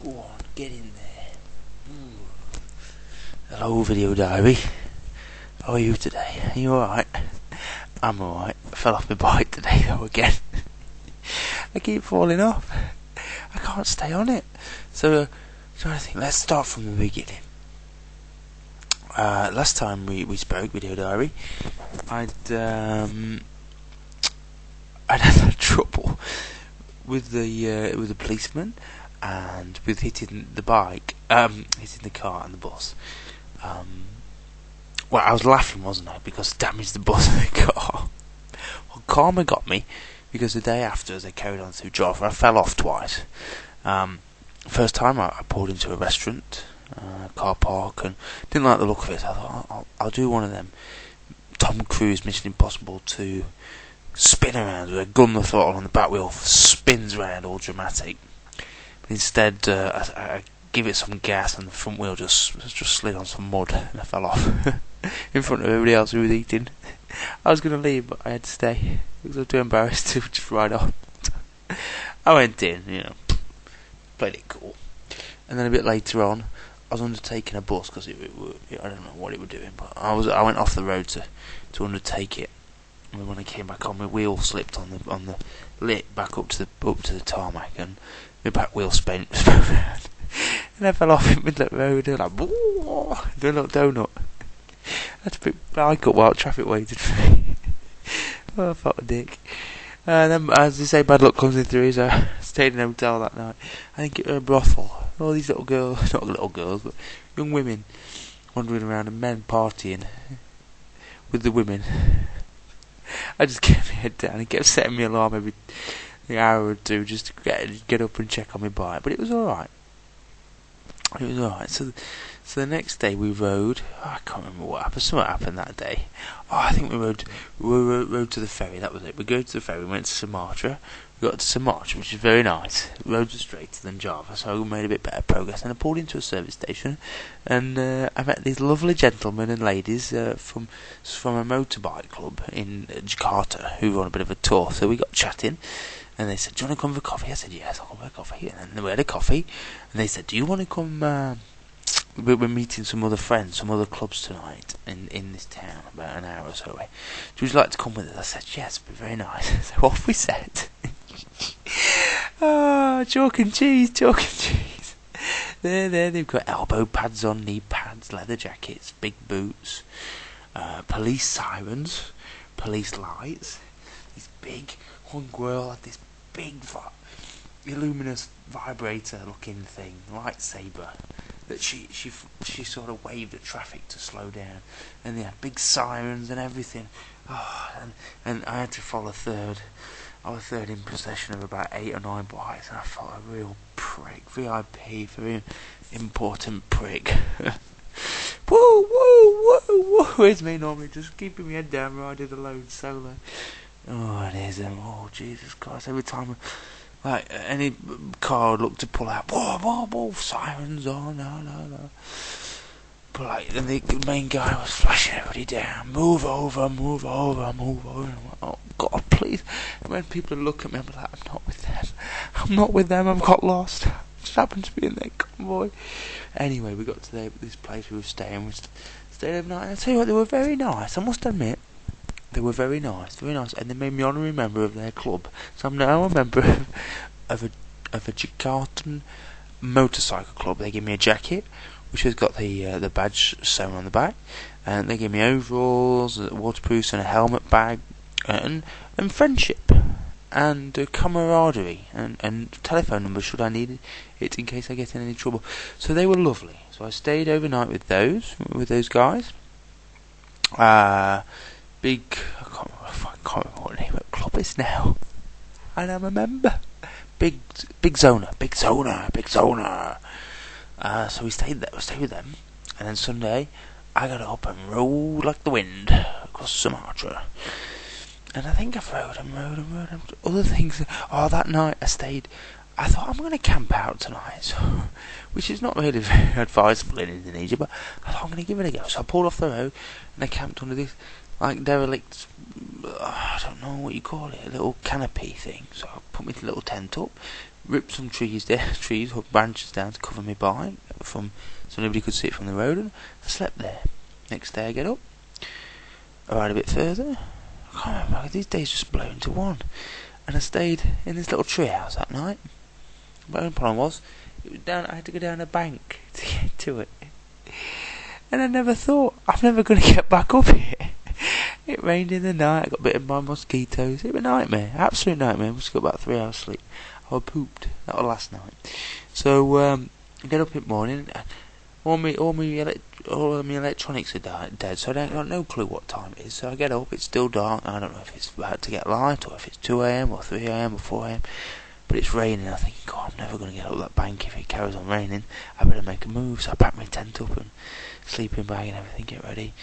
Go on, get in there. Ooh. Hello, Video Diary. How are you today? Are you alright? I'm alright. I fell off my bike today though again. I keep falling off. I can't stay on it. So, trying to think. Let's start from the beginning. Last time we spoke, Video Diary, I'd had trouble with the policeman and with hitting the bike, hitting the car and the bus. Well, I was laughing, wasn't I, because I damaged the bus and the car. Well, karma got me, because the day after, as I carried on through Jaffa, I fell off twice. First time I pulled into a restaurant, car park, and didn't like the look of it, so I thought, I'll do one of them Tom Cruise Mission Impossible 2 spin around with a gun the throttle on the back wheel, spins around all dramatic. But instead, I give it some gas and the front wheel just slid on some mud and I fell off in front of everybody else who was eating. I was going to leave, but I had to stay because I was too embarrassed to just ride off. I went in, played it cool, and then a bit later on, I was undertaking a bus because I don't know what it was doing, but I went off the road to undertake it. And when I came back on, my wheel slipped on the lip back up to the tarmac, and my back wheel spun around, and I fell off in the middle of the road, and like doing a little donut. I had to pick my bike up while traffic waited for me. Oh, I felt a dick. And then, as they say, bad luck comes in threes. I stayed in a hotel that night. I think it was a brothel. All these little girls, not little girls, but young women wandering around and men partying with the women. I just kept my head down and kept setting my alarm every hour or two just to get up and check on my bike. But it was alright. It was alright. So the next day we rode. I can't remember what happened. Something happened that day. I think we rode to the ferry. That was it. We go to the ferry. We went to Sumatra. We got to Sumatra, which is very nice. Roads are straighter than Java, so we made a bit better progress. And I pulled into a service station, and I met these lovely gentlemen and ladies from a motorbike club in Jakarta who were on a bit of a tour. So we got chatting, and they said, "Do you want to come for coffee?" I said, "Yes, I'll come for coffee." And then we had a coffee, and they said, "Do you want to come? We're meeting some other friends, some other clubs tonight in this town, about an hour or so away. Would you like to come with us?" I said, "Yes, it'd be very nice." So off we set. Chalk and cheese. There, they've got elbow pads on, knee pads, leather jackets, big boots, police sirens, police lights. One girl had this big, luminous vibrator-looking thing, lightsaber, that she sort of waved at traffic to slow down, and they had big sirens and everything. And I had to follow third. I was third in procession of about 8 or 9 bikes, and I felt a real prick, VIP, very important prick. Woo! It's me normally, just keeping my head down, riding alone solo. Oh, it is. Oh, Jesus Christ! Every time, like any car would look to pull out, whoa, sirens! Oh no! But like, the main guy was flashing everybody down. Move over. Oh God, please! And when people look at me, I'm like, I'm not with them. I've got lost. I just happened to be in their convoy. Anyway, we got to this place we were staying. We stayed overnight. And I tell you what, they were very nice. I must admit, they were very nice, and they made me honorary member of their club. So I'm now a member of a Jakartan motorcycle club. They gave me a jacket, which has got the badge sewn on the back, and they gave me overalls, waterproofs, and a helmet bag, and friendship, and camaraderie, and telephone numbers should I need it in case I get in any trouble. So they were lovely. So I stayed overnight with those guys. I can't remember what the name of the club is now, and I'm a member. BigZoners. So we stayed with them, and then Sunday I got up and rode like the wind across Sumatra. And I think I've rode other things. That night I thought I'm going to camp out tonight, so, which is not really very advisable in Indonesia, but I thought I'm going to give it a go. So I pulled off the road and I camped under this like derelict, I don't know what you call it, a little canopy thing. So I put my little tent up, ripped some trees or branches down to cover my bike so nobody could see it from the road, and I slept there. Next day I get up, I ride a bit further. I can't remember, these days just blow into one. And I stayed in this little tree house that night. My only problem was, I had to go down a bank to get to it. And I never thought, I'm never going to get back up here. It rained in the night, I got bitten by mosquitoes. It was a nightmare, absolute nightmare. I must have got about 3 hours sleep. I was pooped, that was last night. So, I get up in the morning, all my electronics are dead, so I don't got no clue what time it is. So I get up, it's still dark, I don't know if it's about to get light, or if it's 2 a.m, or 3 a.m, or 4 a.m. But it's raining. I think, God, I'm never going to get up that bank if it carries on raining. I better make a move. So I pack my tent up and sleeping bag and everything, get ready.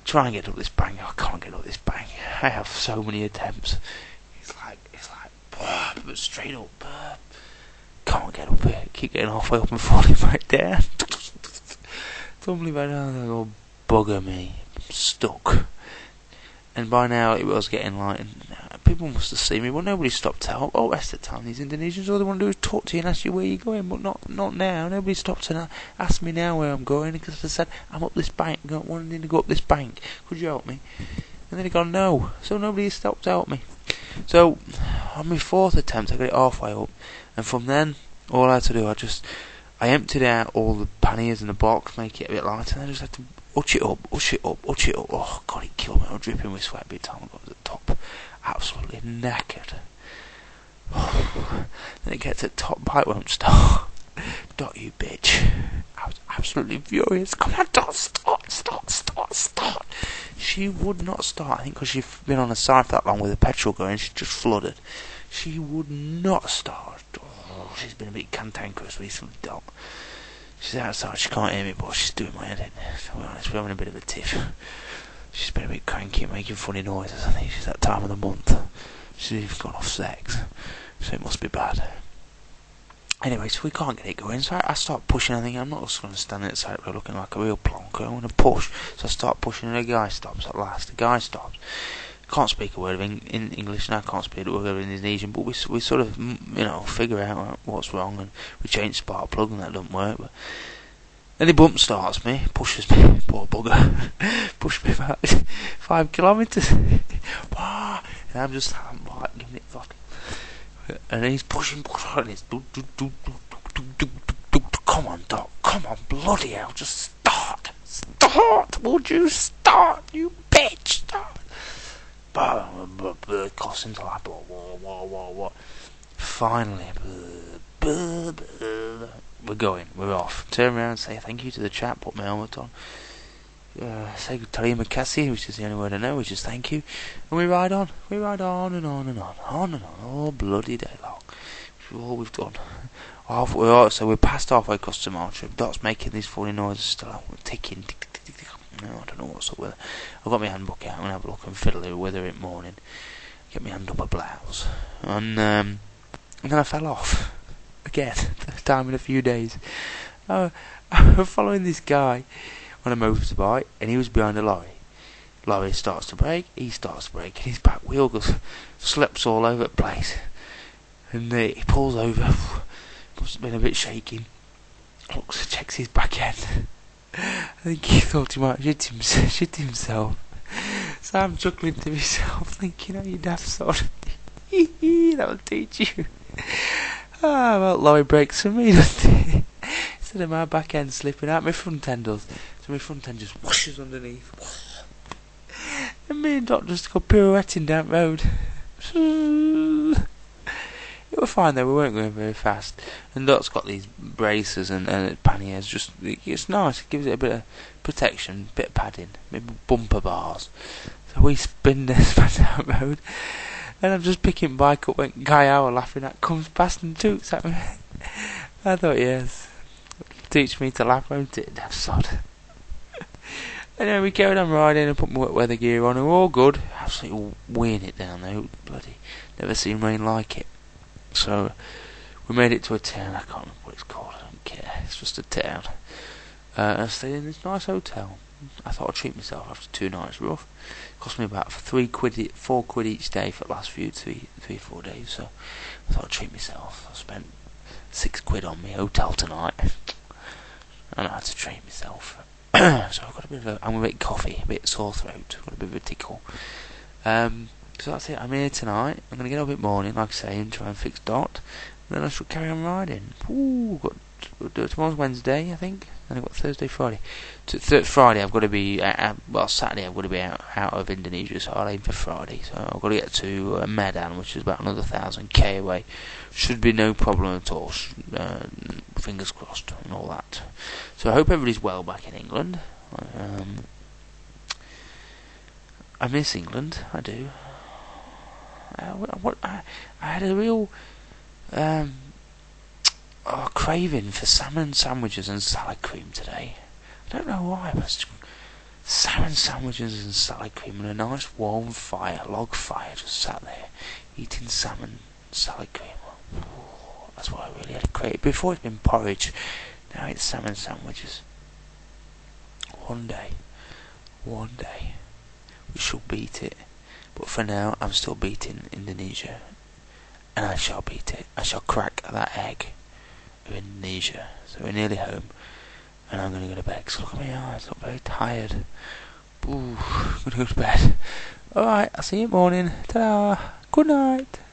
Try and get up this bank. I can't get up this bank. I have so many attempts. It's like, but straight up. Can't get up it. Keep getting halfway up and falling back down. Tumbling back down. Oh, bugger me. I'm stuck. And by now it was getting light, and people must have seen me. Well, nobody stopped to help. Oh, rest of the time, these Indonesians, all they want to do is talk to you and ask you where you're going, but not now. Nobody stopped to ask me now where I'm going, because I said, I'm up this bank, wanting to go up this bank. Could you help me? And then he gone, no. So nobody stopped to help me. So, on my fourth attempt, I got it halfway up, and from then, all I had to do, I emptied out all the panniers in the box, make it a bit lighter, and then I just had to Uch it up. Oh, God, it killed me. I was dripping with sweat by the time I got to the top. Absolutely knackered. Then it gets to the top, bike won't start. Dot, you bitch. I was absolutely furious. Come on, Dot, start. She would not start. I think because she'd been on a side for that long with the petrol going, she just flooded. She would not start. Oh, she's been a bit cantankerous recently, Dot. She's outside, she can't hear me, but she's doing my head in. To be honest, we're having a bit of a tiff. She's been a bit cranky and making funny noises. I think she's that time of the month. She's even gone off sex, so it must be bad. Anyway, so we can't get it going, so I start pushing. I think I'm not just going to stand outside looking like a real plonker. I want to push, so I start pushing, and the guy stops at last. The guy stops. Can't speak a word of in English, and I can't speak a word of Indonesian, but we sort of, figure out what's wrong, and we change spark plug, and that doesn't work. But then he bump starts me, pushes me, poor bugger, pushed me about 5 kilometres, and I'm like giving it throttle, and he's pushing, and it's come on, Doc, come on, bloody hell, just start, would you start, you bitch, start. Costing to like what? Finally, we're off. Turn around, say thank you to the chap, put my helmet on. Say terima kasih, which is the only word I know, which is thank you. And we ride on and on, all bloody day long. Which is all we've done. So we're past halfway across Sumatra. Dot's making these funny noises still, ticking, tick. No, I don't know what's up with her. I've got my handbook out. I'm going to have a look and fiddle with her in the morning. Get my hand up her blouse. And then I fell off. Again. First time in a few days. I was following this guy on a motorbike, and he was behind a lorry. Lorry starts to brake, he starts to brake, and his back wheel slips all over the place. And he pulls over. Must have been a bit shaking. Looks, checks his back end. I think he thought he might shit himself. So I'm chuckling to myself, thinking, oh, you daft sod. That'll teach you. Well, lorry brakes for me, doesn't it? Instead of my back end slipping out, my front end does. So my front end just whooshes underneath. And me and Doc just go pirouetting down the road. It was fine though, we weren't going very fast. And Dot's got these braces and panniers, just, it's nice, it gives it a bit of protection, bit of padding, maybe bumper bars. So we spin down the road, and I'm just picking bike up when Guy Hour laughing at comes past and toots at me. I thought, yes, teach me to laugh, won't it, daft sod. And then we carried on riding and put my wet weather gear on, and we're all good, absolutely weighing it down there, bloody, never seen rain like it. So we made it to a town. I can't remember what it's called. I don't care. It's just a town. And I stayed in this nice hotel. I thought I'd treat myself after 2 nights rough. It cost me about £4 each day for the last 4 days. So I thought I'd treat myself. I spent £6 on my hotel tonight, and I had to treat myself. So I've got I'm a bit coffee, a bit sore throat. I've got a bit of a tickle. So that's it. I'm here tonight. I'm going to get up in the morning, like I say, and try and fix Dot. And then I shall carry on riding. Tomorrow's Wednesday, I think. Then I've got Thursday, Friday. Friday, I've got to be Saturday, I've got to be out of Indonesia, so I'll aim for Friday. So I've got to get to Medan, which is about another 1,000 away. Should be no problem at all. Fingers crossed and all that. So I hope everybody's well back in England. I miss England. I do. I had a real craving for salmon sandwiches and salad cream today. I don't know why, but salmon sandwiches and salad cream and a nice warm log fire, just sat there eating salmon salad cream. Ooh, that's what I really had a crave. Before it's been porridge, now it's salmon sandwiches. One day, we shall beat it. But for now, I'm still beating Indonesia, and I shall beat it. I shall crack that egg of Indonesia. So we're nearly home, and I'm going to go to bed. Cause look at my eyes, I'm very tired. Ooh, I'm going to go to bed. Alright, I'll see you in the morning. Ta-da! Good night!